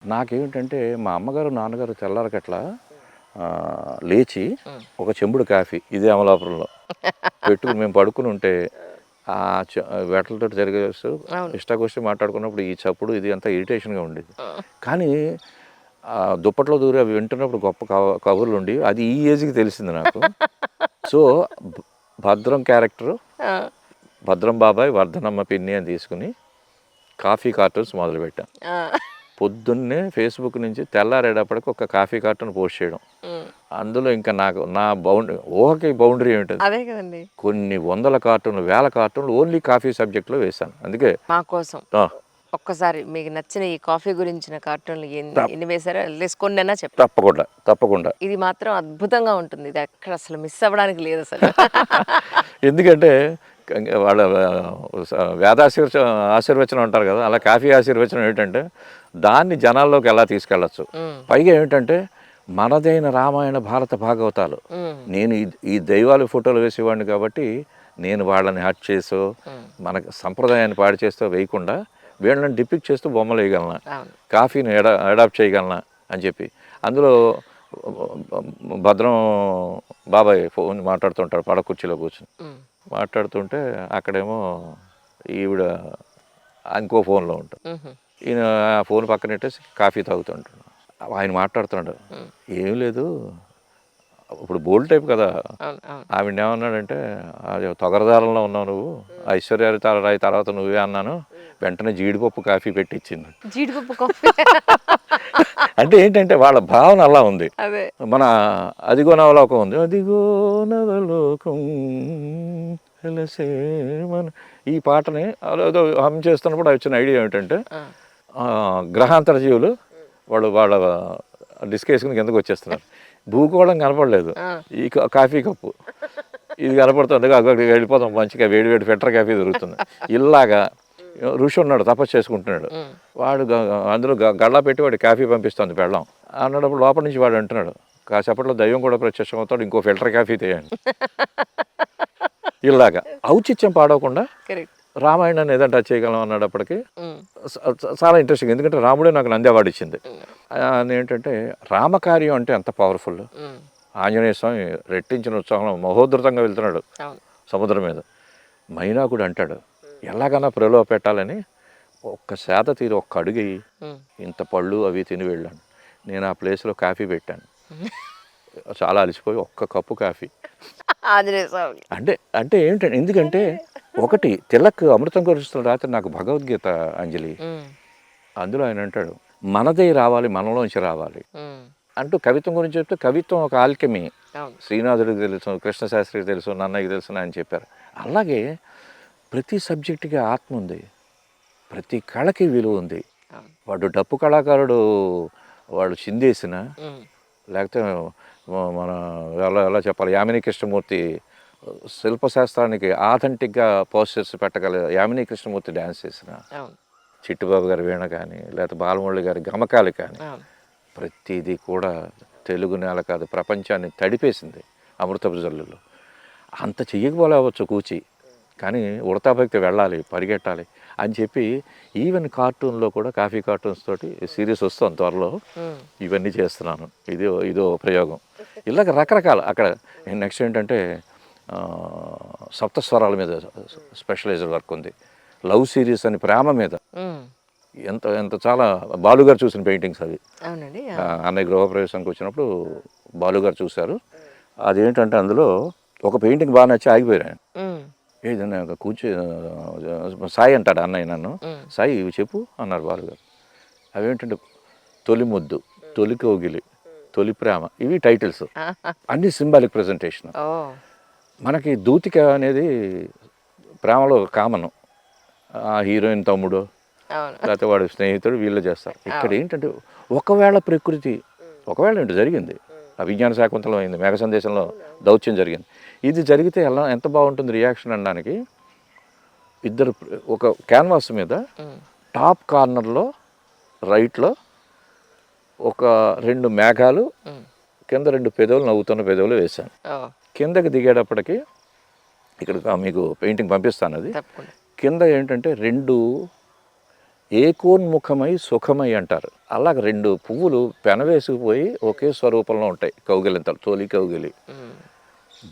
నాకేమిటంటే మా అమ్మగారు, నాన్నగారు తెల్లారగట్ల లేచి ఒక చెంబుడు కాఫీ ఇదే అమలాపురంలో పెట్టుకుని మేము పడుకుని ఉంటే ఆ వేటలతోటి జరిగేస్తూ అవును. ఇష్టాగోష్ఠి మాట్లాడుకున్నప్పుడు ఈ చప్పుడు ఇది అంతా ఇరిటేషన్గా ఉండేది. కానీ దుప్పట్లో దూరి అవి వింటున్నప్పుడు గొప్ప కబుర్లు ఉండి అది ఈ ఏజ్కి తెలిసింది నాకు. సో భద్రం క్యారెక్టరు, ఆ! భద్రం బాబాయ్, వర్ధనమ్మ పిన్ని అని తీసుకుని కాఫీ కార్టూన్స్ మొదలుపెట్టాను. ఆ! పొద్దున్నే ఫేస్బుక్ నుంచి తెల్లారేటప్పటికి ఒక కాఫీ కార్టూన్ పోస్ట్ చేయడం. అందులో ఇంకా నాకు నా ఊహకి బౌండరీ ఏమిటది. అదే కదండి. కొన్ని వందల కార్టూన్లు, వేల కార్టూన్లు ఓన్లీ కాఫీ సబ్జెక్ట్లో వేశాను. అందుకే మా కోసం ఆ, ఒక్కసారి మీకు నచ్చిన ఈ కాఫీ గురించిన కార్టూన్లు ఎన్ని తప్- ఎన్ని వేశారో అట్లీస్ట్ కొన్నైనా చెప్పండి. తప్పకుండా తప్పకుండా ఇది మాత్రం అద్భుతంగా ఉంటుంది. ఇది ఎక్కడ అసలు మిస్ అవ్వడానికి లేదు అసలు. ఎందుకంటే వాళ్ళ ఆశీర్వచనం అంటారు కదా, అలా కాఫీ ఆశీర్వచనం ఏంటంటే దాన్ని జనాల్లోకి ఎలా తీసుకెళ్ళచ్చు. పైగా ఏమిటంటే మనదైన రామాయణ భారత భాగవతాలు నేను ఈ దైవాల ఫోటోలు వేసేవాడిని కాబట్టి నేను వాళ్ళని హట్ చేసో మనకు సంప్రదాయాన్ని పాడు చేస్తూ వేయకుండా వీళ్ళని డిపిక్ట్ చేస్తూ బొమ్మలు వేయగలనా, కాఫీని అడాప్ట్ చేయగలనా అని చెప్పి అందులో భద్రం బాబాయ్ ఫోన్ మాట్లాడుతుంటాడు పడ కుర్చీలో కూర్చుని మాట్లాడుతుంటే అక్కడేమో ఈవిడ ఇంకో ఫోన్లో ఉంటుంది. ఈయన ఆ ఫోన్ పక్కన పెట్టేసి కాఫీ తాగుతుంటాడు. ఆయన మాట్లాడుతున్నాడు, ఏం లేదు ఇప్పుడు బోల్డ్ టైప్ కదా. ఆవిడ ఏమన్నాడంటే అది తొగరదారంలో ఉన్నావు నువ్వు, ఐశ్వర్యరాయ్ తర్వాత నువ్వే అన్నాను, వెంటనే జీడిపప్పు కాఫీ పెట్టించింది. జీడిపప్పు కాఫీ అంటే ఏంటంటే వాళ్ళ భావన అలా ఉంది. అదే మన అదిగో నవలోకం ఉంది, అదిగో నవలోకం మన ఈ పాటని అదో హమ్ చేస్తున్నప్పుడు వచ్చిన ఐడియా ఏమిటంటే గ్రహాంతర జీవులు వాళ్ళ డిస్క్ వేసుకుని కిందకు వచ్చేస్తున్నారు. భూగోళం కనపడలేదు, ఈ కాఫీ కప్పు ఇది కనపడుతుంది, అక్కడికి వెళ్ళిపోతాం, మంచిగా వేడి వేడి ఫిల్టర్ కాఫీ దొరుకుతుంది. ఇలాగా ఋషి ఉన్నాడు, తపస్సు చేసుకుంటున్నాడు, వాడు అందులో గళ్ళ పెట్టి వాడు కాఫీ పంపిస్తుంది పెళ్ళం అన్నప్పుడు లోపల నుంచి వాడు అంటున్నాడు, కాసేపట్లో దైవం కూడా ప్రత్యక్షం అవుతాడు, ఇంకో ఫిల్టర్ కాఫీ తీయండి. ఇలాగా ఔచిత్యం పాడవకుండా రామాయణాన్ని ఏదంటే టచ్ చేయగలం అన్నప్పటికీ చాలా ఇంట్రెస్టింగ్. ఎందుకంటే రాముడే నాకు నంది అవార్డు ఇచ్చింది. ఏంటంటే రామకార్యం అంటే ఎంత పవర్ఫుల్. ఆంజనేయ స్వామి రెట్టించిన ఉత్సాహంలో మహోద్ధృతంగా వెళ్తున్నాడు సముద్రం మీద. మైనాకుడు అంటాడు ఎలాగన్నా ప్రలోభ పెట్టాలని ఒక్క శాత తీరు ఒక్క అడుగు ఇంత పళ్ళు అవి తిని వెళ్ళాను. నేను ఆ ప్లేస్లో కాఫీ పెట్టాను, చాలా అలసిపోయి ఒక్క కప్పు కాఫీ. అంటే అంటే ఏంటంటే ఎందుకంటే ఒకటి తిలక్ అమృతం కురుస్తున్న రాత్రి నాకు భగవద్గీత అంజలి, అందులో ఆయన అంటాడు మనదే రావాలి, మనలోంచి రావాలి అంటూ కవిత్వం గురించి చెప్తే కవిత్వం ఒక ఆల్కెమీ. శ్రీనాథుడికి తెలుసు, కృష్ణశాస్త్రికి తెలుసు, నన్నయ్యకి తెలుసు అని చెప్పారు. అలాగే ప్రతి సబ్జెక్టుకి ఆత్మ ఉంది, ప్రతి కళకి విలువ ఉంది. వాడు డప్పు కళాకారుడు వాడు చిందేసిన, లేకపోతే మన ఎలా చెప్పాలి, యామిని కృష్ణమూర్తి శిల్పశాస్త్రానికి ఆథెంటిక్గా పోస్టర్స్ పెట్టగల యామిని కృష్ణమూర్తి డ్యాన్స్ చేసిన, చిట్టుబాబు గారి వీణ కానీ, లేకపోతే బాలమురళి గారి గమకాలు కానీ, ప్రతిదీ కూడా తెలుగు నేల కాదు ప్రపంచాన్ని తడిపేసింది అమృతపు జల్లులో. అంత చెయ్యకపోలేవచ్చు కూచి, కానీ ఉడతాభక్తి వెళ్ళాలి, పరిగెట్టాలి అని చెప్పి ఈవెన్ కార్టూన్లో కూడా కాఫీ కార్టూన్స్ తోటి సిరీస్ వస్తుంది త్వరలో, ఇవన్నీ చేస్తున్నాను. ఇదో ప్రయోగం. ఇలాగ రకరకాల అక్కడ నెక్స్ట్ ఏంటంటే సప్తస్వరాల మీద స్పెషలైజ్డ్ వర్క్ ఉంది, లవ్ సిరీస్ అని ప్రేమ మీద, ఎంత ఎంత చాలా బాలుగారు చూసిన పెయింటింగ్స్ అవి. అన్నయ్య గృహప్రవేశానికి వచ్చినప్పుడు బాలుగారు చూశారు. అదేంటంటే అందులో ఒక పెయింటింగ్ బాగా నచ్చి ఆగిపోయాను. ఏదన్నా సాయి అంటాడు అన్నయ్య నన్ను, సాయి ఇవి చెప్పు అన్నారు బాలుగారు. అవేంటంటే తొలి ముద్దు, తొలి కోగిలి, తొలి ప్రేమ, ఇవి టైటిల్స్, అన్ని సింబాలిక్ ప్రజెంటేషన్. మనకి దూతిక అనేది ప్రేమలో కామను, ఆ హీరోయిన్ తమ్ముడు లేకపోతే వాడు స్నేహితుడు వీళ్ళు చేస్తారు. ఇక్కడ ఏంటంటే ఒకవేళ ప్రకృతి ఏంటి జరిగింది, అభిజ్ఞాన శాకుంతలం అయింది, మేఘ సందేశంలో దౌత్యం జరిగింది, ఇది జరిగితే ఎంత బాగుంటుంది రియాక్షన్ అనడానికి, ఇద్దరు ఒక క్యాన్వాస్ మీద టాప్ కార్నర్లో రైట్లో ఒక 2 మేఘాలు, కింద 2 పెదవులు, నవ్వుతున్న పెదవులు వేశాను. కిందకి దిగేటప్పటికి ఇక్కడ మీకు పెయింటింగ్ పంపిస్తాను, అది కింద ఏంటంటే 2 ఏకోన్ముఖమై సుఖమై అంటారు. అలాగ రెండు పువ్వులు పెనవేసుకుపోయి ఒకే స్వరూపంలో ఉంటాయి, కౌగిలింతలు, తొలి కౌగిలి.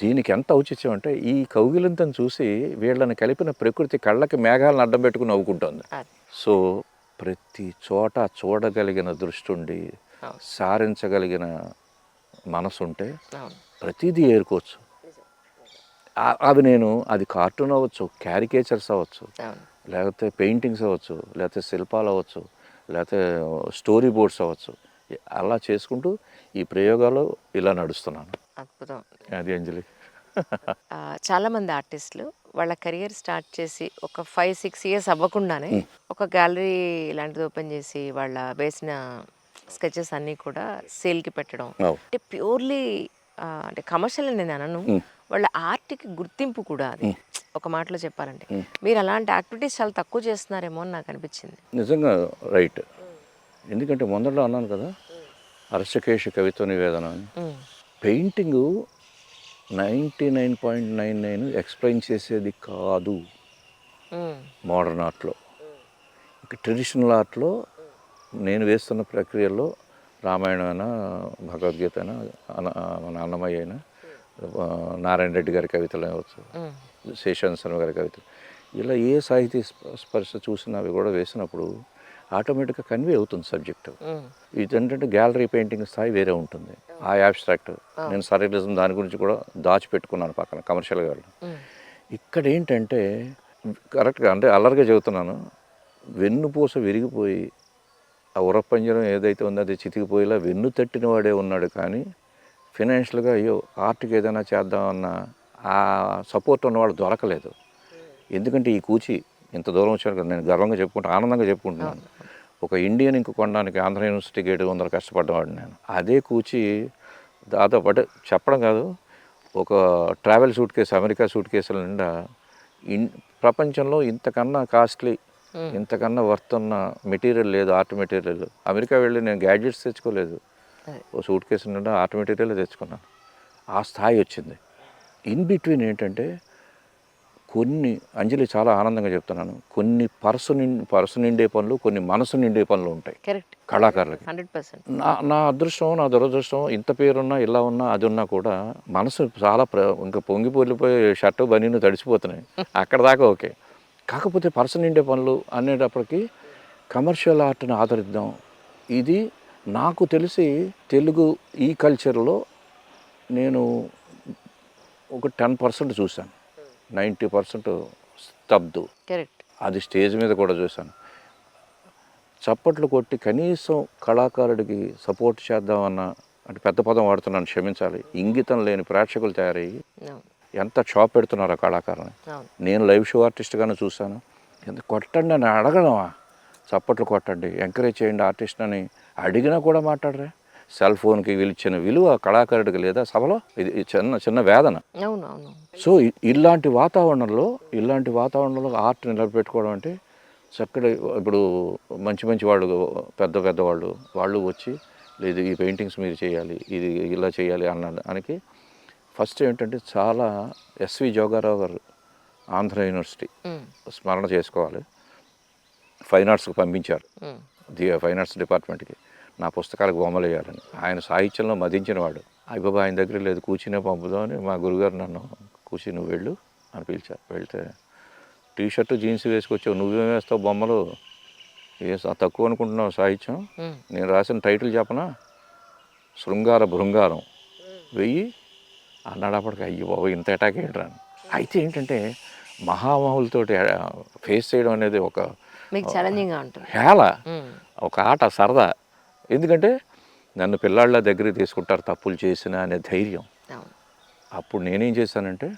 దీనికి ఎంత ఔచిత్యం అంటే ఈ కౌగిలింతను చూసి వీళ్ళని కలిపిన ప్రకృతి కళ్ళకి మేఘాలను అడ్డం పెట్టుకుని నవ్వుకుంటుంది. సో ప్రతి చోట చూడగలిగిన దృష్టి ఉండి సారించగలిగిన మనసు ఉంటే ప్రతిదీ ఏరుకోవచ్చు. అవి అది కార్టూన్ అవ్వచ్చు, క్యారికేచర్స్ అవ్వచ్చు, లేకపోతే పెయింటింగ్స్ అవ్వచ్చు, లేకపోతే శిల్పాలు అవ్వచ్చు, లేకపోతే స్టోరీ బోర్డ్స్ అవ్వచ్చు. అలా చేసుకుంటూ ఈ ప్రయోగాలు ఇలా నడుస్తున్నాను. అద్భుతం. అది అంజలి. చాలామంది ఆర్టిస్టులు వాళ్ళ కెరియర్ స్టార్ట్ చేసి ఒక 5-6 ఇయర్స్ అవ్వకుండానే ఒక గ్యాలరీ లాంటిది ఓపెన్ చేసి వాళ్ళ వేసిన స్కెచెస్ అన్నీ కూడా సేల్కి పెట్టడం, అంటే ప్యూర్లీ అంటే కమర్షియల్ నేను అనను, వాళ్ళ ఆర్ట్కి గుర్తింపు కూడా అది. ఒక మాటలో చెప్పాలంటే మీరు అలాంటి యాక్టివిటీస్ చాలా తక్కువ చేస్తున్నారేమో అని నాకు అనిపించింది. నిజంగా రైట్. ఎందుకంటే మొదట్లో అన్నాను కదా, అర్షకేష కవిత్వ నివేదన అని. పెయింటింగు 99.99 ఎక్స్ప్లెయిన్ చేసేది కాదు మోడర్న్ ఆర్ట్లో. ఇక ట్రెడిషనల్ ఆర్ట్లో నేను వేస్తున్న ప్రక్రియలో రామాయణం అయినా, భగవద్గీత అయినా, మన అన్నమయ్య అయినా, నారాయణ రెడ్డి గారి కవితలు అవ్వచ్చు, శేషానంద శర్మ గారి కవితలు, ఇలా ఏ సాహితీ స్పర్శ చూసినా అవి కూడా వేసినప్పుడు ఆటోమేటిక్గా కన్వే అవుతుంది సబ్జెక్టు. ఇదేంటంటే గ్యాలరీ పెయింటింగ్ స్థాయి వేరే ఉంటుంది. ఆ యాబ్స్ట్రాక్ట్ నేను సర్రియలిజం దాని గురించి కూడా దాచిపెట్టుకున్నాను పక్కన కమర్షియల్గా. ఇక్కడ ఏంటంటే కరెక్ట్గా అంటే అల్లరిగా చెబుతున్నాను, వెన్నుపూస విరిగిపోయి ఆ ఉరపంజరం ఏదైతే ఉందో అది చితికిపోయేలా వెన్ను తట్టిన వాడే ఉన్నాడు. కానీ ఫినాన్షియల్గా అయ్యో ఆర్ట్కి ఏదైనా చేద్దామన్న ఆ సపోర్ట్ ఉన్నవాడు దొరకలేదు. ఎందుకంటే ఈ కూచి ఇంత దూరం వచ్చాను కదా, నేను గర్వంగా చెప్పుకుంటా, ఆనందంగా చెప్పుకుంటున్నాను. ఒక ఇండియన్ ఇంక కొనడానికి ఆంధ్ర యూనివర్సిటీకి 700 కష్టపడ్డవాడు నేను. అదే కూచి దాదాపు అంటే చెప్పడం కాదు, ఒక travel suit case, America suit కేసుల నిండా ప్రపంచంలో ఇంతకన్నా కాస్ట్లీ, ఇంతకన్నా వర్త్ ఉన్న మెటీరియల్ లేదు, ఆర్ట్ మెటీరియల్. అమెరికా వెళ్ళి నేను గ్యాడ్జెట్స్ తెచ్చుకోలేదు, ఓ సూట్ కేసు నిండా ఆర్ట్ మెటీరియల్ తెచ్చుకున్నాను. ఆ స్థాయి వచ్చింది. ఇన్ బిట్వీన్ ఏంటంటే కొన్ని, అంజలి చాలా ఆనందంగా చెప్తున్నాను, కొన్ని పర్సు నిండే పనులు, కొన్ని మనసు నిండే పనులు ఉంటాయి కళాకారులకి. 100%. నా అదృష్టం, నా దురదృష్టం, ఇంత పేరున్నా ఇలా ఉన్నా అది ఉన్నా కూడా మనసు చాలా ఇంకా పొంగి పొలిపోయి షర్టు బనీను తడిసిపోతున్నాయి, అక్కడ దాకా ఓకే. కాకపోతే పర్సు నిండే పనులు అనేటప్పటికి కమర్షియల్ ఆర్ట్ని ఆదరిద్దాం. ఇది నాకు తెలిసి తెలుగు ఈ కల్చర్లో నేను ఒక 10% చూశాను, 90% స్తబ్దు. అది స్టేజ్ మీద కూడా చూశాను. చప్పట్లు కొట్టి కనీసం కళాకారుడికి సపోర్ట్ చేద్దామన్న, అంటే పెద్ద పదం వాడుతున్నాను క్షమించాలి, ఇంగితం లేని ప్రేక్షకులు తయారయ్యి ఎంత షాప్ పెడుతున్నారు ఆ కళాకారుని. నేను లైవ్ షో ఆర్టిస్ట్గానే చూశాను. ఎంత కొట్టండి అని అడగడమా, చప్పట్లు కొట్టండి, ఎంకరేజ్ చేయండి ఆర్టిస్ట్ అని అడిగినా కూడా మాట్లాడరే. సెల్ ఫోన్కి ఇచ్చిన విలువ కళాకారుడికి లేదా సభలో, ఇది చిన్న వేదన. సో ఇలాంటి వాతావరణంలో ఆర్ట్ నిలబెట్టుకోవడం అంటే చక్కటి, ఇప్పుడు మంచి వాళ్ళు, పెద్ద వాళ్ళు వచ్చి లేదు ఈ పెయింటింగ్స్ మీరు చేయాలి, ఇది ఇలా చేయాలి అన్నదానికి ఫస్ట్ ఏంటంటే చాలా ఎస్వి జోగారావు గారు ఆంధ్ర యూనివర్సిటీ స్మరణ చేసుకోవాలి. ఫైన్ ఆర్ట్స్కి పంపించారు, ఫైన్ ఆర్ట్స్ డిపార్ట్మెంట్కి నా పుస్తకాలకు బొమ్మలు వేయాలని. ఆయన సాహిత్యంలో మదించిన వాడు. అయ్యబాబా ఆయన దగ్గర లేదు, కూర్చునే పంపుదామని మా గురుగారు నన్ను కూర్చి నువ్వు వెళ్ళు అని పిలిచారు. వెళ్తే టీషర్టు జీన్స్ వేసుకొచ్చావు, నువ్వేం వేస్తావు బొమ్మలు, తక్కువ అనుకుంటున్నావు సాహిత్యం, నేను రాసిన టైటిల్ చెప్పనా, శృంగార భృంగారం వెయ్యి అన్నాడు. అప్పటికి అయ్యి బాబు ఇంత అటాక్ ఏంట్రా. అయితే ఏంటంటే మహామహులతోటి ఫేస్ చేయడం అనేది ఒక హేళ, ఒక ఆట, సరదా. ఎందుకంటే నన్ను పిల్లాళ్ళ దగ్గరికి తీసుకుంటారు తప్పులు చేసిన అనే ధైర్యం. అప్పుడు నేనేం చేశానంటే,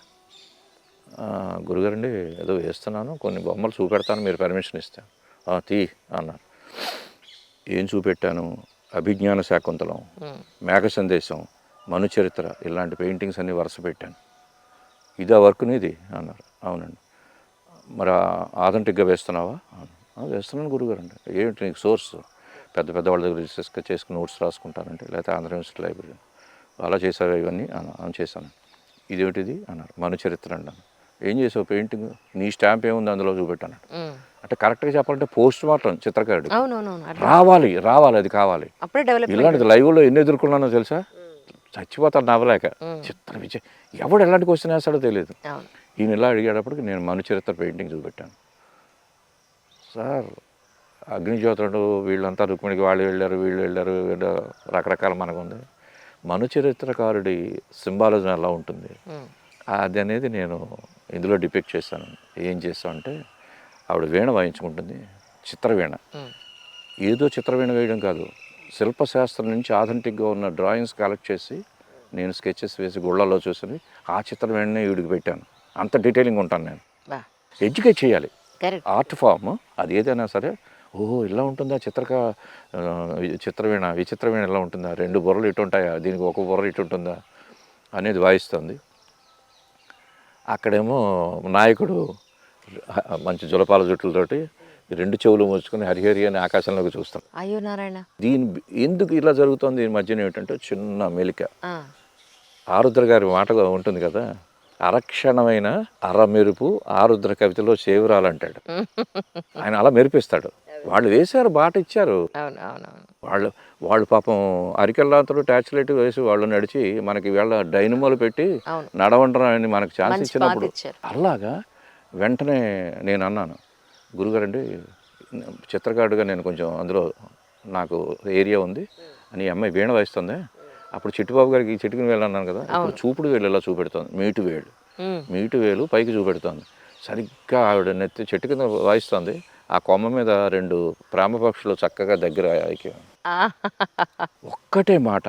గురుగారండి ఏదో వేస్తున్నాను, కొన్ని బొమ్మలు చూపెడతాను, మీరు పర్మిషన్ ఇస్తాను. తీ అన్నారు. ఏం చూపెట్టాను, అభిజ్ఞాన శాకుంతలం, మేఘ సందేశం, మనుచరిత్ర, ఇలాంటి పెయింటింగ్స్ అన్నీ వరుస పెట్టాను. ఇదా వర్క్ నీది అన్నారు. అవునండి. మరి ఆథెంటిక్గా వేస్తున్నావా? వేస్తున్నాను గురుగారు. అంటే ఏంటి నీకు సోర్స్? పెద్ద వాళ్ళ దగ్గర రిసెర్చ్ చేసుకుని నోట్స్ రాసుకుంటానంటే, లేకపోతే ఆంధ్ర యూనివర్సిటీ లైబ్రరీ. అలా చేసావు ఇవన్నీ అని చేశాను. ఇదేమిటిది అన్నారు. మనుచరిత్ర అన్నాను. ఏం చేసావు పెయింటింగ్, నీ స్టాంప్ ఏముంది అందులో చూపెట్టాను. అంటే కరెక్ట్గా చెప్పాలంటే పోస్ట్ మార్టం చిత్రకారుడు అవునవునవును. రావాలి అది కావాలి. అప్పుడే డెవలప్మెంట్. ఇలాంటిది లైవ్లో ఎన్ని ఎదుర్కొన్నానో తెలుసా, చచ్చిపోతాను నవ్వలేక. చిత్ర విజయ్ ఎవడు ఎలాంటి క్వశ్చన్ వేస్తాడో తెలియదు. ఈయన ఇలా అడిగేటప్పటికి నేను మను చరిత్ర పెయింటింగ్ చూపెట్టాను. సార్ అగ్నిజ్యోతుడు వీళ్ళంతా రుక్మిణికి వాళ్ళు వెళ్ళారు రకరకాల మనకు ఉంది. మను చరిత్రకారుడి సింబాలజీ ఎలా ఉంటుంది అది అనేది నేను ఇందులో డిపిక్ట్ చేశాను. ఏం చేస్తాను అంటే ఆవిడ వీణ వాయించుకుంటుంది, చిత్రవీణ. ఏదో చిత్రవీణ వేయడం కాదు, శిల్పశాస్త్రం నుంచి ఆథెంటిక్గా ఉన్న డ్రాయింగ్స్ కలెక్ట్ చేసి నేను స్కెచెస్ వేసి గుళ్ళల్లో చూసి ఆ చిత్రవీణనే ఈవిడికి పెట్టాను. అంత డీటెయిలింగ్ ఉంటాను నేను. ఎడ్యుకేట్ చేయాలి. ఆర్ట్ ఫామ్ అది ఏదైనా సరే. ఓహో ఇలా ఉంటుందా చిత్రవీణ విచిత్రవీణ ఇలా ఉంటుందా, 2 బుర్రలు ఇటు ఉంటాయా, దీనికి ఒక బుర్ర ఇటు ఉంటుందా అనేది వాయిస్తుంది. అక్కడేమో నాయకుడు మంచి జులపాల జుట్టులతోటి 2 చెవులు మూసుకొని హరిహరి అని ఆకాశంలోకి చూస్తాం. అయ్యో నారాయణ. ఎందుకు ఇలా జరుగుతుంది ఈ మధ్యన ఏమిటంటే చిన్న మెలిక. ఆరుద్ర గారి మాట ఉంటుంది కదా, అరక్షణమైన అరమెరుపు ఆరుద్ర కవితలో చేవురాలంటాడు. ఆయన అలా మెరిపిస్తాడు. వాళ్ళు వేశారు, బాట ఇచ్చారు. వాళ్ళు పాపం అరికెల్లాంతలో ట్యాచ్ లైట్ వేసి వాళ్ళు నడిచి మనకి వీళ్ళ డైనమోలు పెట్టి నడవంటారని మనకు ఛాన్స్ ఇచ్చినప్పుడు అలాగా వెంటనే నేను అన్నాను, గురుగారండి చిత్రకారుడుగా నేను కొంచెం అందులో నాకు ఏరియా ఉంది అని అమ్మాయి వీణ వాయిస్తుంది. అప్పుడు చిట్టుబాబు గారికి చిట్టుకుని వేలు అన్నాను కదా, ఇప్పుడు చూపుడు వేలు ఇలా చూపెడుతుంది, మీటు వేలు పైకి చూపెడుతుంది. సరిగ్గా ఆవిడ నెత్తి చెట్టు కింద వాయిస్తుంది. ఆ కొమ్మ మీద 2 ప్రేమ పక్షులు చక్కగా దగ్గర ఒక్కటే మాట,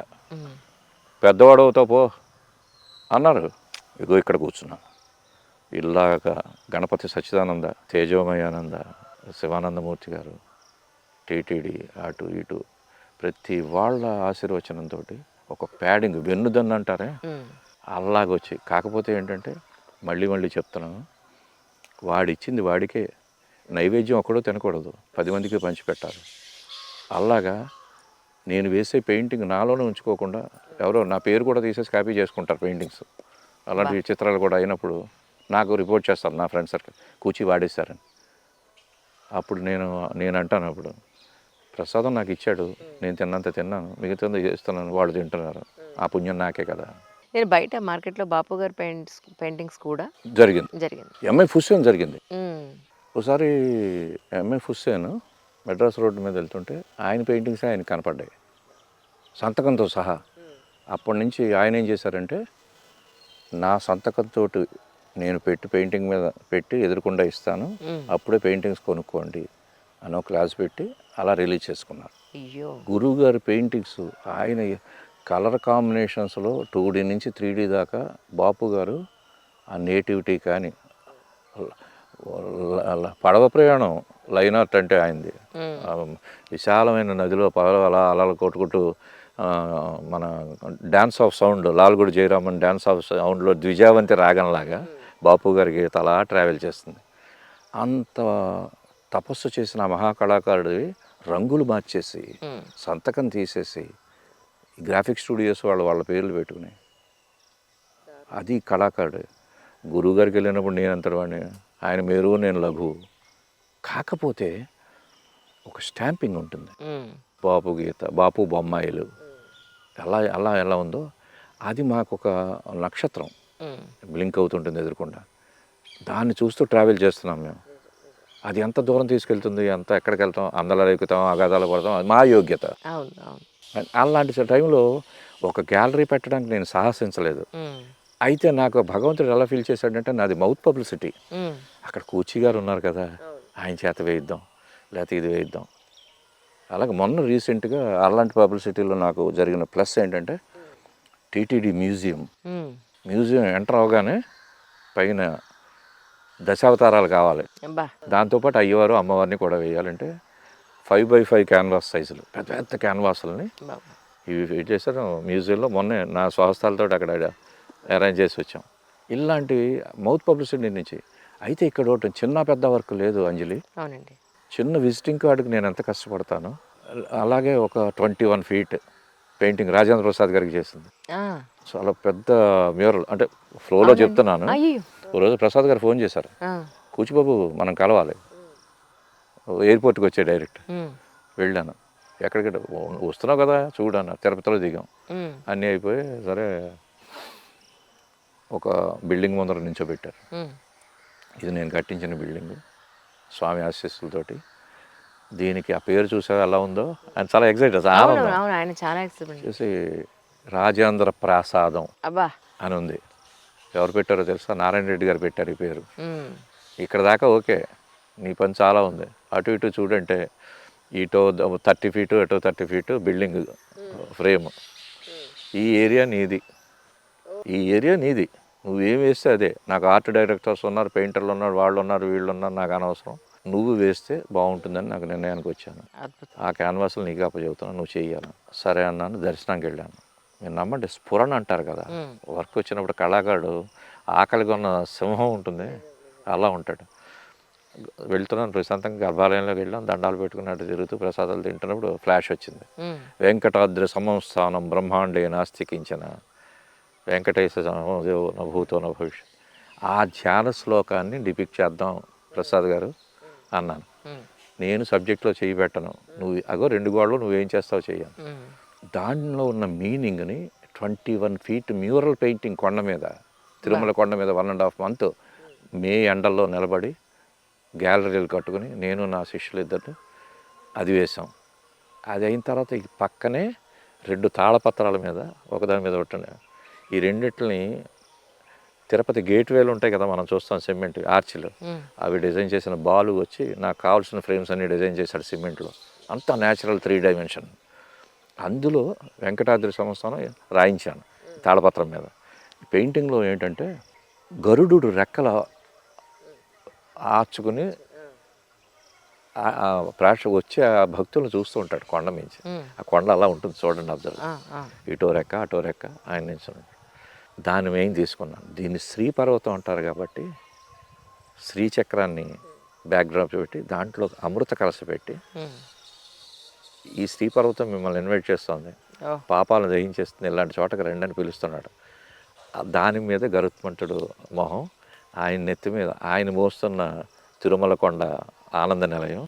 పెద్దవాడవుతావు పో అన్నారు. ఇగో ఇక్కడ కూర్చున్నాను. ఇలాగా గణపతి సచ్చిదానంద, తేజోమయానంద, శివానందమూర్తి గారు, టీటీడీ అటు ఇటు ప్రతి వాళ్ళ ఆశీర్వచనంతో ఒక ప్యాడింగ్ వెన్నుదన్ను అంటారే అలాగొచ్చి. కాకపోతే ఏంటంటే మళ్ళీ చెప్తున్నాను, వాడిచ్చింది వాడికే, నైవేద్యం ఒక్కడో తినకూడదు, 10 మందికి పంచిపెట్టాలి. అలాగా నేను వేసే పెయింటింగ్ నాలోనే ఉంచుకోకుండా ఎవరో నా పేరు కూడా తీసేసి కాపీ చేసుకుంటారు పెయింటింగ్స్. అలాంటి చిత్రాలు కూడా అయినప్పుడు నాకు రిపోర్ట్ చేస్తారు నా ఫ్రెండ్ సర్కిల్, కూచి వాడేశారని. అప్పుడు నేను అంటాను, అప్పుడు ప్రసాదం నాకు ఇచ్చాడు, నేను తిన్నంత తిన్నాను, మిగతా చేస్తున్నాను, వాళ్ళు తింటున్నారు, ఆ పుణ్యం నాకే కదా. నేను బయట మార్కెట్లో బాపు గారి పెయింటింగ్స్ కూడా జరిగింది. ఎంఐ హుస్సేన్ జరిగింది. ఒకసారి ఎంఐ హుస్సేన్ మెడ్రాస్ రోడ్డు మీద వెళ్తుంటే ఆయన పెయింటింగ్స్ ఆయన కనపడ్డాయి సంతకంతో సహా. అప్పటి నుంచి ఆయన ఏం చేశారంటే నా సంతకంతో నేను పెయింటింగ్ మీద పెట్టి ఎదురుకుండా ఇస్తాను, అప్పుడే పెయింటింగ్స్ కొనుక్కోండి అని ఒక క్లాస్ పెట్టి అలా రిలీజ్ చేసుకున్నారు. గురువు గారి పెయింటింగ్స్ ఆయన కలర్ కాంబినేషన్స్లో 2D నుంచి 3D దాకా బాపు గారు ఆ నేటివిటీ కానీ, పడవ ప్రయాణం లైన్ ఆర్ట్ అంటే ఆయనది. విశాలమైన నదిలో పడవ అలా అలలు కొట్టుకుంటూ మన dance of sound Lalgudi Jayaraman dance of సౌండ్లో ద్విజావంతి రాగంలాగా బాపు గారి గీత అలా ట్రావెల్ చేస్తుంది. అంత తపస్సు చేసిన మహాకళాకారుడివి రంగులు మార్చేసి సంతకం తీసేసి గ్రాఫిక్ స్టూడియోస్ వాళ్ళ పేర్లు పెట్టుకుని, అది కళాకారుడు. గురువు గారికి వెళ్ళినప్పుడు నేను అంతవాడిని, ఆయన మేరు నేను లఘు. కాకపోతే ఒక స్టాంపింగ్ ఉంటుంది. బాపు గీత, బాపు బొమ్మాయిలు ఎలా ఉందో అది మాకు ఒక నక్షత్రం బ్లింక్ అవుతుంటుంది ఎదురుకుండా. దాన్ని చూస్తూ ట్రావెల్ చేస్తున్నాం మేము. అది ఎంత దూరం తీసుకెళ్తుంది, ఎక్కడికి వెళ్తాం, అందలో ఎక్కుతాం, అగాధాలు పడతాం, అది మా యోగ్యత. అలాంటి టైంలో ఒక గ్యాలరీ పెట్టడానికి నేను సాహసించలేదు. అయితే నాకు భగవంతుడు ఎలా ఫీల్ చేశాడంటే నాది మౌత్ పబ్లిసిటీ. అక్కడ కూచి గారు ఉన్నారు కదా, ఆయన చేత వేయిద్దాం, లేకపోతే ఇది వేయిద్దాం. అలాగే మొన్న రీసెంట్గా అలాంటి పబ్లిసిటీలో నాకు జరిగిన ప్లస్ ఏంటంటే టీటీడీ మ్యూజియం ఎంటర్ అవగానే పైన దశావతారాలు కావాలి, దాంతోపాటు అయ్యవారు అమ్మవారిని కూడా వేయాలంటే 5x5 క్యాన్వాస్ సైజులు పెద్ద క్యాన్వాసులని ఇవి చేశారు మ్యూజియంలో. మొన్నే నా స్వహస్తాలతో అక్కడ అరేంజ్ చేసి వచ్చాం. ఇలాంటివి మౌత్ పబ్లిసిటీ నుంచి. అయితే ఇక్కడ ఒకటి చిన్న పెద్ద వర్క్ లేదు అంజలి. అవునండి. చిన్న విజిటింగ్ కార్డుకి నేను ఎంత కష్టపడతాను. అలాగే ఒక 21 feet పెయింటింగ్ రాజేంద్ర ప్రసాద్ గారికి చేసింది. చాలా పెద్ద మ్యూరల్. అంటే ఫ్లోలో చెప్తున్నాను. రోజు ప్రసాద్ గారు ఫోన్ చేశారు, కూచిబాబు మనం కలవాలి. ఎయిర్పోర్ట్కి వచ్చే డైరెక్ట్ ఉమ్, వెళ్ళాను. ఎక్కడికి వస్తున్నావు కదా చూడన్న, తిరుపతిలో దిగాం. ఉమ్, అన్నీ అయిపోయి సరే ఒక బిల్డింగ్ ముందర నించోబెట్టారు. ఉమ్, ఇది నేను కట్టించిన బిల్డింగ్, స్వామి ఆశీస్సులతోటి. దీనికి ఆ పేరు చూసావు ఎలా ఉందో అని చాలా ఎగ్జైట్, అవును ఆనందం అవును ఆయన చాలా ఎక్స్పెక్ట్. చూసి రాజేంద్ర ప్రాసాదం అబ్బా. అని ఉంది. ఎవరు పెట్టారో తెలుసా? నారాయణ రెడ్డి గారు పెట్టారు ఈ పేరు. ఉమ్, ఇక్కడ దాకా ఓకే, నీ పని చాలా ఉంది. అటు ఇటు చూడంటే ఇటో 30 ఫీటు అటో 30 ఫీటు బిల్డింగ్ ఫ్రేమ్. ఈ ఏరియా నీది, ఈ ఏరియా నీది, నువ్వేం వేస్తే అదే. నాకు ఆర్ట్ డైరెక్టర్స్ ఉన్నారు, పెయింటర్లు ఉన్నారు, వాళ్ళు ఉన్నారు, వీళ్ళు ఉన్నారు, నాకు అనవసరం. నువ్వు వేస్తే బాగుంటుందని నాకు నిర్ణయానికి వచ్చాను. అద్భుతం. ఆ క్యాన్వాస్లు నీకు అప్పచెబుతున్నాను, నువ్వు చెయ్యాలి. సరే అన్నాను. దర్శనానికి వెళ్ళాను. మీరు నమ్మండి, స్ఫురణ అంటారు కదా, వర్క్ వచ్చినప్పుడు కళాకారుడు ఆకలిగా ఉన్న సింహం ఉంటుంది అలా ఉంటాడు. వెళ్తున్నాను ప్రశాంతంగా, గర్భాలయంలోకి వెళ్ళాం, దండాలు పెట్టుకున్నట్టు తిరుగుతూ ప్రసాదాలు తింటున్నప్పుడు ఫ్లాష్ వచ్చింది. వెంకటాద్రి సంస్థానం బ్రహ్మాండే నాస్తికించిన వెంకటేశ భూతో భవిష్యత్. ఆ ధ్యాన శ్లోకాన్ని డిపిక్ట్ చేద్దాం ప్రసాద్ గారు అన్నాను. నేను సబ్జెక్ట్లో చేయి పెట్టను, నువ్వు అగో 2 గోడలు నువ్వేం చేస్తావు చెయ్యాను. దానిలో ఉన్న మీనింగ్ని 21 ఫీట్ మ్యూరల్ పెయింటింగ్ కొండ మీద, తిరుమల కొండ మీద 1.5 మంత్ మే ఎండల్లో నిలబడి గ్యాలరీలు కట్టుకుని నేను నా శిష్యులు ఇద్దరు అది వేసాం. అది అయిన తర్వాత ఈ పక్కనే 2 తాళపత్రాల మీద ఒకదాని మీద ఒకటి, ఈ రెండిటిని తిరుపతి గేట్వేలు ఉంటాయి కదా మనం చూస్తాం, సిమెంట్ ఆర్చిలు, అవి డిజైన్ చేసిన బాలు వచ్చి నాకు కావాల్సిన ఫ్రేమ్స్ అన్ని డిజైన్ చేశాడు సిమెంట్లో. అంతా న్యాచురల్ 3 డైమెన్షన్. అందులో వెంకటాద్రి సంస్థానం రాయించాను తాళపత్రం మీద. పెయింటింగ్లో ఏంటంటే గరుడు రెక్కల ఆర్చుకుని వచ్చి ఆ భక్తులను చూస్తూ ఉంటాడు కొండ మించి. ఆ కొండ అలా ఉంటుంది చూడండి, అబ్జర్వ్. ఇటో రెక్క అటో రెక్క ఆయన నుంచి. దాన్ని మేము తీసుకున్నాను. దీన్ని శ్రీపర్వతం అంటారు కాబట్టి శ్రీచక్రాన్ని బ్యాక్డ్రాప్ పెట్టి దాంట్లో అమృత కలశ పెట్టి, ఈ శ్రీపర్వతం మిమ్మల్ని ఇన్వైట్ చేస్తుంది, పాపాలను దహించేస్తుంది, ఇలాంటి చోటకి రండి అని పిలుస్తున్నాడు. దాని మీద గరుత్మంతుడు మొహం, ఆయన నెత్తి మీద ఆయన మోస్తున్న తిరుమల కొండ ఆనంద నిలయం,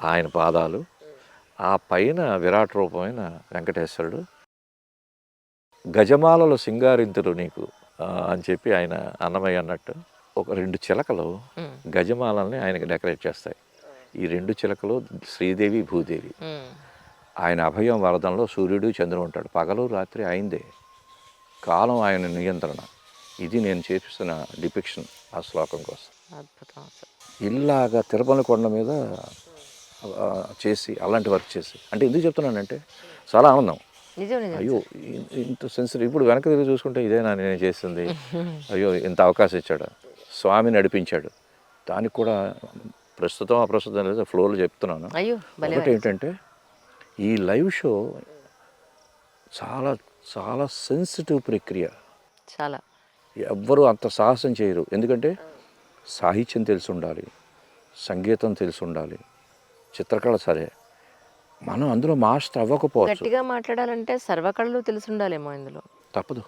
ఆయన పాదాలు, ఆ పైన విరాట్ రూపమైన వెంకటేశ్వరుడు. గజమాలలో సింగారింతులు నీకు అని చెప్పి ఆయన అన్నమయ్య అన్నట్టు ఒక 2 చిలకలు గజమాలని ఆయనకి డెకరేట్ చేస్తాయి. ఈ 2 చిలకలు శ్రీదేవి భూదేవి. ఆయన అభయం వరదంలో సూర్యుడు చంద్రుడు ఉంటాడు, పగలు రాత్రి ఆయనదే, కాలం ఆయన నియంత్రణ. ఇది నేను చేపిస్తున్న డిపిక్షన్ ఆ శ్లోకం కోసం. అద్భుతం. ఇలాగా తిరుమల కొండ మీద చేసి అలాంటి వర్క్ చేసి, అంటే ఎందుకు చెప్తున్నానంటే చాలా ఆనందం. నిజం నిజం. అయ్యో ఇంత సెన్సిటివ్. ఇప్పుడు వెనక తిరిగి చూసుకుంటే ఇదేనా నేను చేసింది, అయ్యో ఇంత అవకాశం ఇచ్చాడు, స్వామి నడిపించాడు. దానికి కూడా ప్రస్తుతం అప్రస్తుతం లేదు, ఫ్లోలో చెప్తున్నాను. అయ్యో ఒకటి ఏంటంటే ఈ లైవ్ షో చాలా చాలా సెన్సిటివ్ ప్రక్రియ. చాలా. ఎవ్వరూ అంత సాహసం చేయరు. ఎందుకంటే సాహిత్యం తెలిసి ఉండాలి, సంగీతం తెలిసి ఉండాలి, చిత్రకళ సరే, మనం అందులో మాస్టర్ అవ్వకపోవచ్చు. గట్టిగా మాట్లాడాలంటే సర్వకళలు తెలిసి ఉండాలేమో ఇందులో. తప్పదు.